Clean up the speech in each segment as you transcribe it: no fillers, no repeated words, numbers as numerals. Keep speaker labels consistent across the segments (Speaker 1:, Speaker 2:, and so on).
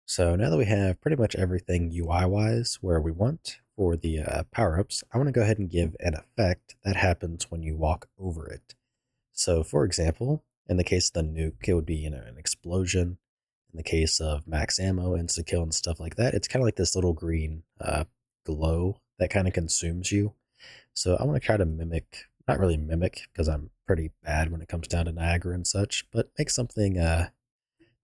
Speaker 1: So now that we have pretty much everything UI-wise where we want for the power-ups, I want to go ahead and give an effect that happens when you walk over it. So for example, in the case of the nuke, it would be an explosion. In the case of max ammo, insta-kill, and stuff like that, it's kind of like this little green glow that kind of consumes you. So I want to try to mimic, not really mimic, because I'm pretty bad when it comes down to Niagara and such, but make something that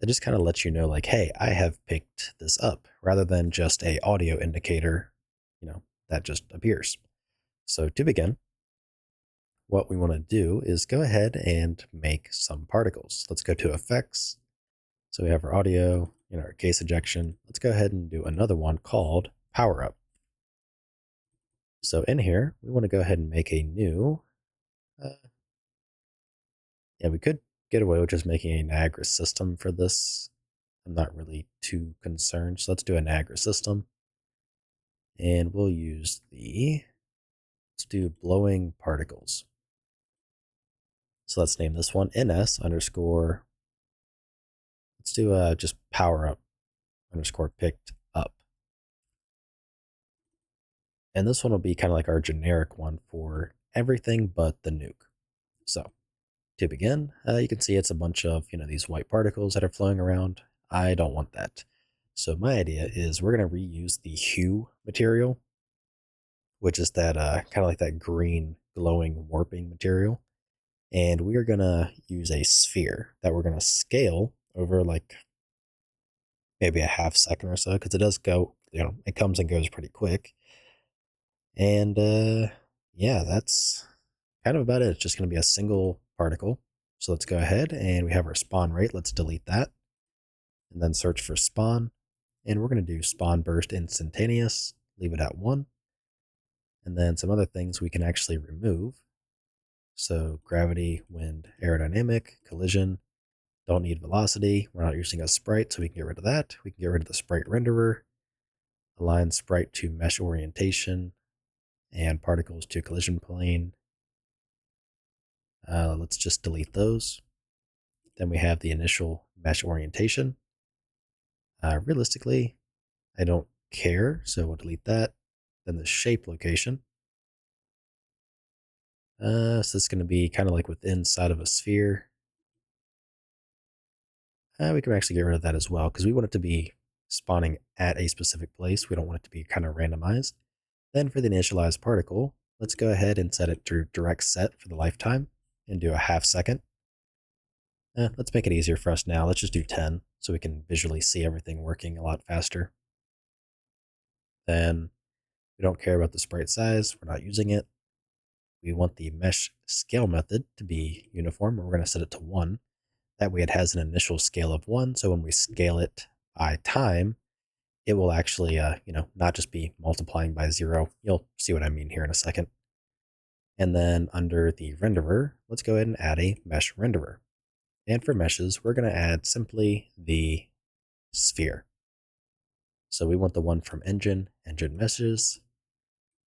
Speaker 1: just kind of lets you know, like, hey, I have picked this up, rather than just a audio indicator, that just appears. So to begin, what we want to do is go ahead and make some particles. Let's go to effects. So we have our audio, our case ejection. Let's go ahead and do another one called power up. So in here, we want to go ahead and make a new, uh, yeah, we could get away with just making a Niagara system for this. I'm not really too concerned. So let's do a Niagara system. And we'll use let's do blowing particles. So let's name this one ns underscore, let's do just power up underscore picked up. And this one will be kind of like our generic one for everything but the nuke. So to begin, you can see it's a bunch of, these white particles that are flowing around. I don't want that. So my idea is we're going to reuse the hue material, which is that kind of like that green glowing warping material. And we are going to use a sphere that we're going to scale over like maybe a half second or so, because it does go, it comes and goes pretty quick. And yeah, that's kind of about it. It's just going to be a single particle. So let's go ahead and we have our spawn rate. Let's delete that and then search for spawn. And we're going to do spawn burst instantaneous, leave it at 1. And then some other things we can actually remove. So gravity, wind, aerodynamic, collision, don't need velocity. We're not using a sprite, so we can get rid of that. We can get rid of the sprite renderer, align sprite to mesh orientation, and particles to collision plane. Let's just delete those. Then we have the initial mesh orientation. Realistically, I don't care, so we'll delete that. Then the shape location. So it's going to be kind of like within inside of a sphere. We can actually get rid of that as well, because we want it to be spawning at a specific place. We don't want it to be kind of randomized. Then for the initialized particle, let's go ahead and set it to direct set for the lifetime and do a half second. Let's make it easier for us now. Let's just do 10 so we can visually see everything working a lot faster. Then we don't care about the sprite size. We're not using it. We want the mesh scale method to be uniform. We're going to set it to 1. That way it has an initial scale of 1. So when we scale it by time, it will actually, not just be multiplying by 0. You'll see what I mean here in a second. And then under the renderer, let's go ahead and add a mesh renderer. And for meshes, we're going to add simply the sphere. So we want the one from engine meshes,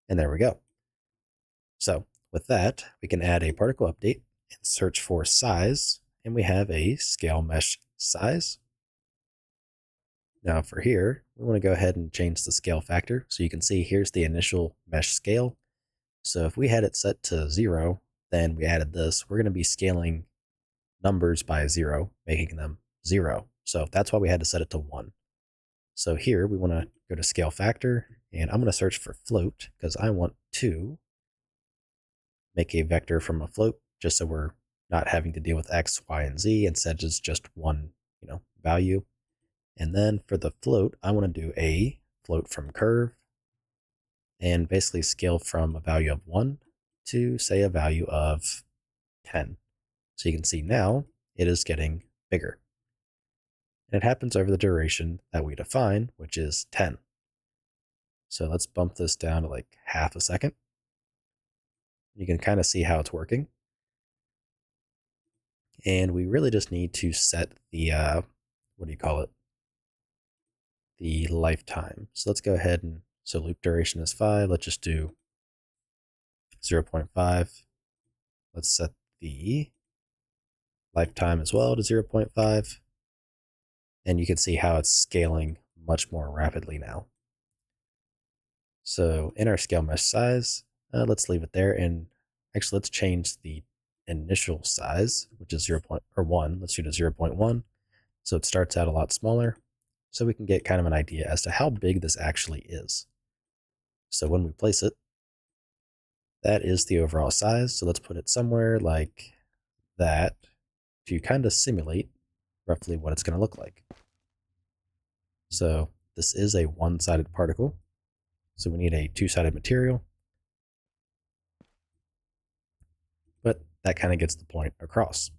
Speaker 1: and there we go. So with that, we can add a particle update and search for size, and we have a scale mesh size. Now for here, we want to go ahead and change the scale factor. So you can see here's the initial mesh scale. So if we had it set to 0, then we added this, we're going to be scaling numbers by 0, making them 0. So that's why we had to set it to 1. So here we want to go to scale factor, and I'm going to search for float because I want to make a vector from a float just so we're not having to deal with X, Y, and Z. Instead, just one, value. And then for the float, I want to do a float from curve and basically scale from a value of 1 to, say, a value of 10. So you can see now it is getting bigger. And it happens over the duration that we define, which is 10. So let's bump this down to like half a second. You can kind of see how it's working. And we really just need to set the, what do you call it? The lifetime. So let's go ahead and, so loop duration is 5. Let's just do 0.5. Let's set the lifetime as well to 0.5. And you can see how it's scaling much more rapidly now. So in our scale mesh size, let's leave it there. And actually, let's change the initial size, which is 1. Let's shoot a 0.1. So it starts out a lot smaller. So we can get kind of an idea as to how big this actually is. So when we place it, that is the overall size. So let's put it somewhere like that to kind of simulate roughly what it's going to look like. So this is a one-sided particle. So we need a two-sided material. But that kind of gets the point across.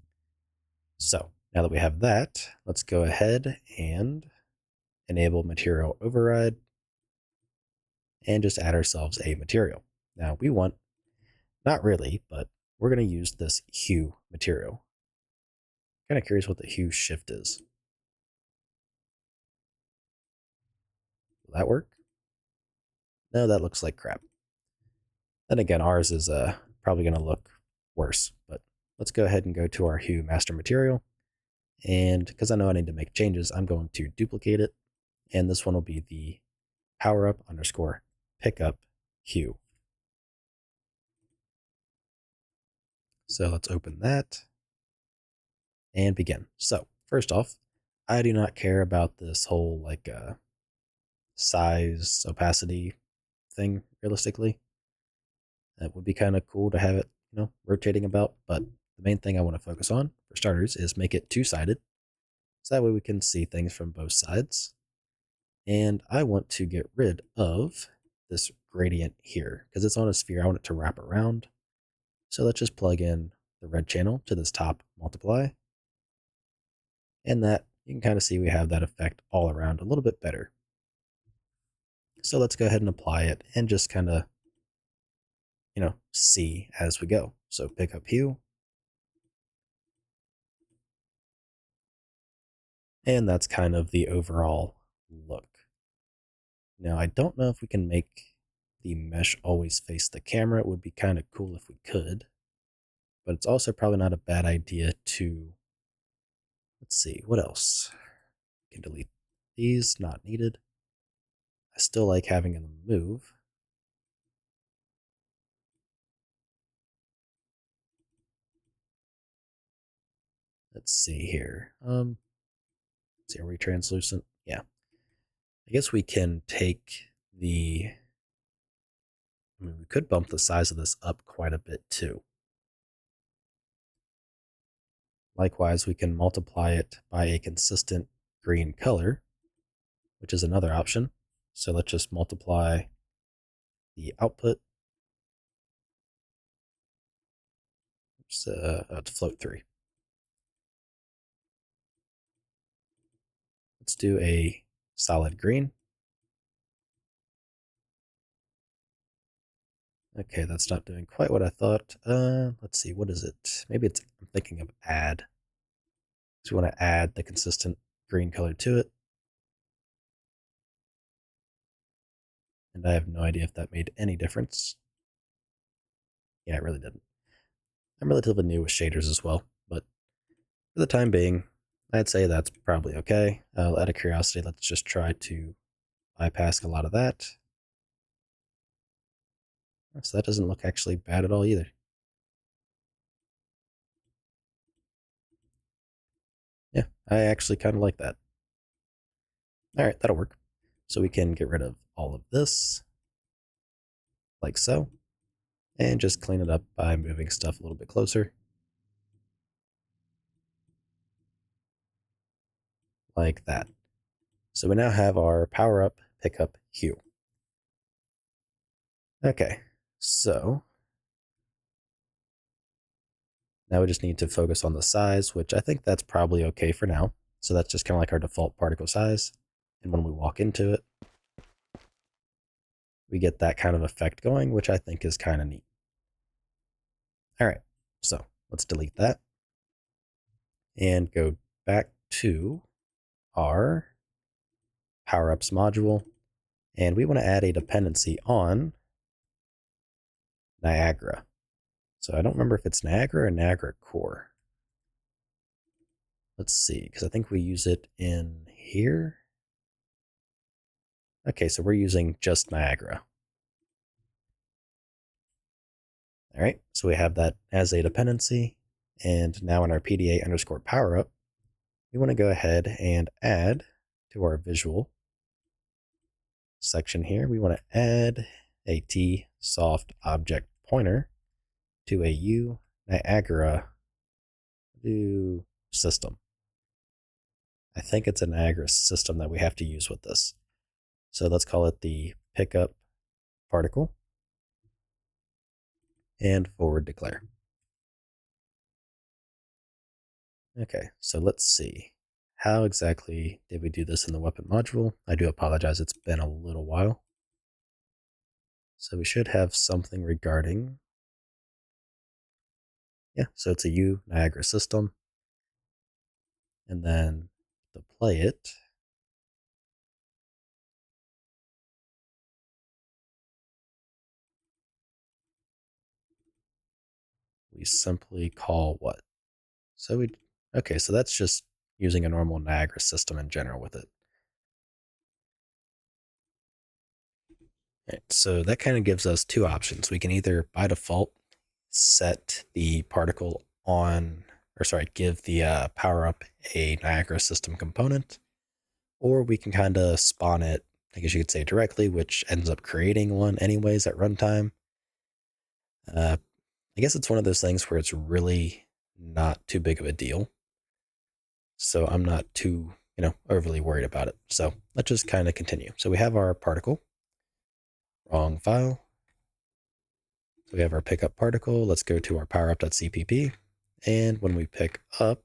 Speaker 1: So now that we have that, let's go ahead and enable material override and just add ourselves a material. Now we want, not really, but we're going to use this hue material. Kind of curious what the hue shift is. Will that work? No, that looks like crap. Then again, ours is probably going to look worse, but let's go ahead and go to our hue master material. And because I know I need to make changes, I'm going to duplicate it. And this one will be the Powerup underscore pickup hue. So let's open that and begin. So first off, I do not care about this whole like size opacity thing realistically. That would be kind of cool to have it, rotating about, but the main thing I want to focus on for starters is make it two-sided. So that way we can see things from both sides. And I want to get rid of this gradient here because it's on a sphere. I want it to wrap around. So let's just plug in the red channel to this top multiply. And that you can kind of see we have that effect all around a little bit better. So let's go ahead and apply it and just kind of, see as we go. So pick up hue. And that's kind of the overall look. Now, I don't know if we can make the mesh always face the camera. It would be kind of cool if we could. But it's also probably not a bad idea to, let's see, what else? We can delete these, not needed. I still like having them move. Let's see here. Let's see, are we translucent? Yeah. I guess we can take we could bump the size of this up quite a bit too. Likewise, we can multiply it by a consistent green color, which is another option. So let's just multiply the output. To float 3. Let's do a solid green. Okay, that's not doing quite what I thought. Let's see, what is it? Maybe I'm thinking of add. So we want to add the consistent green color to it. And I have no idea if that made any difference. Yeah, it really didn't. I'm relatively new with shaders as well, but for the time being, I'd say that's probably okay. Out of curiosity, let's just try to bypass a lot of that. So that doesn't look actually bad at all either. Yeah, I actually kind of like that. All right, that'll work. So we can get rid of all of this, like so, and just clean it up by moving stuff a little bit closer. Like that. So we now have our Powerup pickup hue. Okay, so now we just need to focus on the size, which I think that's probably okay for now. So that's just kind of like our default particle size. And when we walk into it, we get that kind of effect going, which I think is kind of neat. All right, so let's delete that and go back to our Powerups module. And we want to add a dependency on Niagara. So I don't remember if it's Niagara or Niagara Core. Let's see, because I think we use it in here. Okay, so we're using just Niagara. All right, so we have that as a dependency. And now in our PDA underscore Powerup, we want to go ahead and add to our visual section here, we want to add a T soft object pointer to a U Niagara system. I think it's a Niagara system that we have to use with this. So let's call it the pickup particle and forward declare. Okay, so let's see. How exactly did we do this in the weapon module? I do apologize, it's been a little while. So we should have something regarding, yeah, so it's a U Niagara system. And then to play it, we simply call what? Okay, so that's just using a normal Niagara system in general with it. Right, so that kind of gives us two options. We can either by default set the particle on, or sorry, give the Powerup a Niagara system component, or we can kind of spawn it, I guess you could say directly, which ends up creating one anyways at runtime. I guess it's one of those things where it's really not too big of a deal. So I'm not too, overly worried about it. So let's just kind of continue. So we have our particle, wrong file. So we have our pickup particle. Let's go to our powerup.cpp. And when we pick up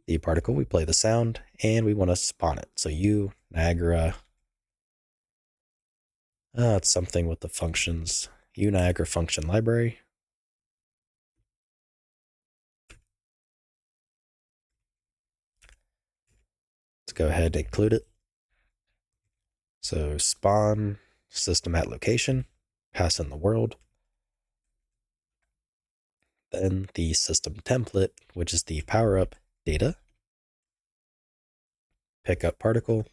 Speaker 1: the particle, we play the sound and we want to spawn it. So U Niagara, it's something with the functions, U Niagara function library. Let's go ahead and include it. So spawn system at location, pass in the world. Then the system template, which is the Powerup data, pickup particle,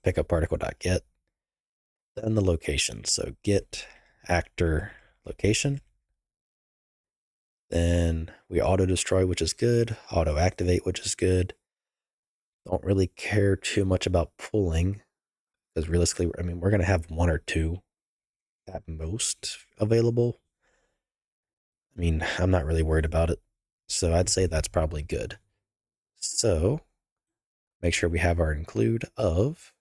Speaker 1: pickup particle.get, then the location. So get actor location. Then we auto destroy, which is good, auto activate, which is good. Don't really care too much about pulling because realistically, I mean, we're going to have one or two at most available. I mean, I'm not really worried about it. So I'd say that's probably good. So make sure we have our include of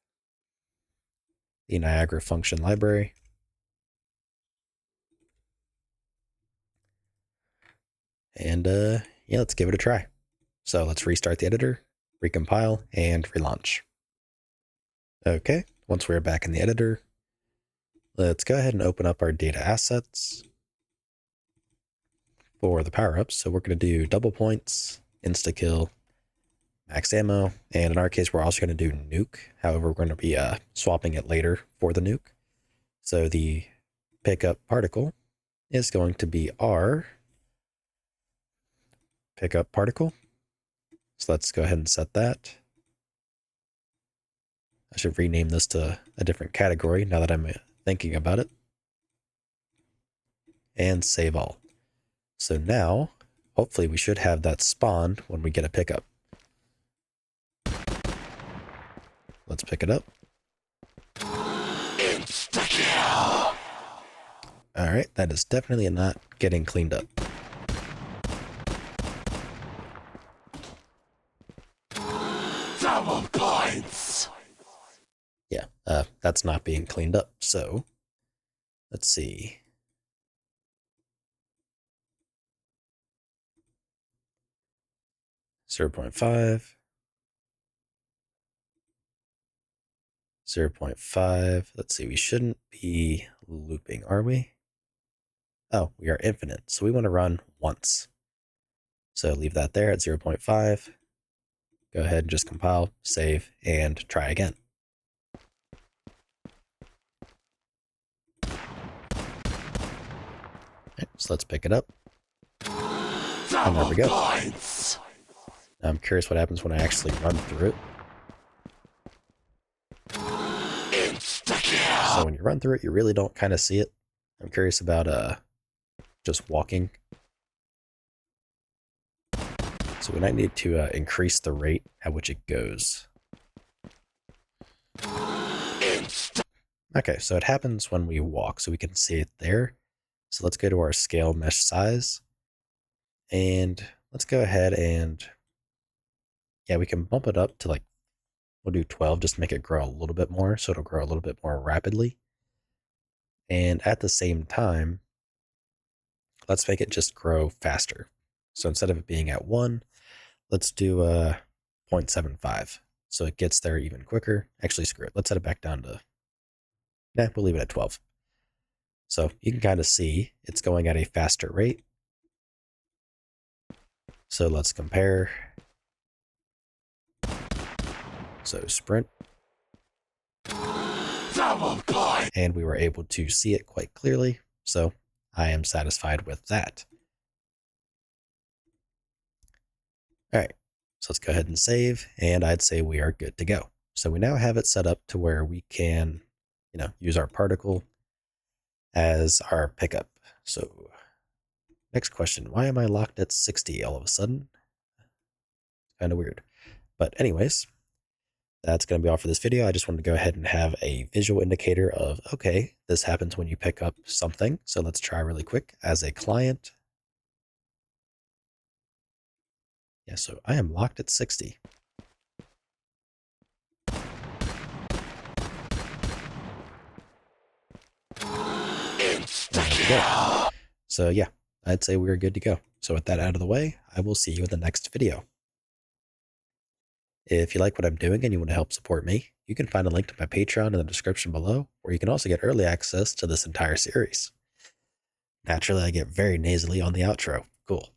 Speaker 1: the Niagara function library. And yeah, let's give it a try. So let's restart the editor, recompile, and relaunch. Okay, once we're back in the editor, let's go ahead and open up our data assets for the power-ups. So we're going to do double points, insta-kill, max ammo, and in our case, we're also going to do nuke. However, we're going to be swapping it later for the nuke. So the pickup particle is going to be our pickup particle. So let's go ahead and set that. I should rename this to a different category now that I'm thinking about it. And save all. So now, hopefully we should have that spawned when we get a pickup. Let's pick it up. Insta-kill! Alright, that is definitely not getting cleaned up. Double points! Yeah, that's not being cleaned up, so let's see. Zero 0.5. 0.5. Let's see, we shouldn't be looping, are we? Oh, we are infinite, so we want to run once. So leave that there at 0.5. Go ahead and just compile, save, and try again. Okay, so let's pick it up. And there we go. I'm curious what happens when I actually run through it. So when you run through it, you really don't kind of see it. I'm curious about just walking. So we might need to increase the rate at which it goes. Okay, so it happens when we walk, so we can see it there. So let's go to our scale mesh size. And let's go ahead and, yeah, we can bump it up to like, we'll do 12 just to make it grow a little bit more, so it'll grow a little bit more rapidly. And at the same time, let's make it just grow faster. So instead of it being at 1, let's do 0.75. So it gets there even quicker. Actually, screw it. Let's set it back down to, we'll leave it at 12. So you can kind of see it's going at a faster rate. So let's compare. So sprint. And we were able to see it quite clearly. So I am satisfied with that. All right, so let's go ahead and save, and I'd say we are good to go. So we now have it set up to where we can, use our particle as our pickup. So next question, why am I locked at 60 all of a sudden? Kind of weird. But anyways, that's going to be all for this video. I just wanted to go ahead and have a visual indicator of, okay, this happens when you pick up something. So let's try really quick as a client. Yeah, so I am locked at 60. So yeah, I'd say we're good to go. So with that out of the way, I will see you in the next video. If you like what I'm doing and you want to help support me, you can find a link to my Patreon in the description below, where you can also get early access to this entire series. Naturally, I get very nasally on the outro. Cool.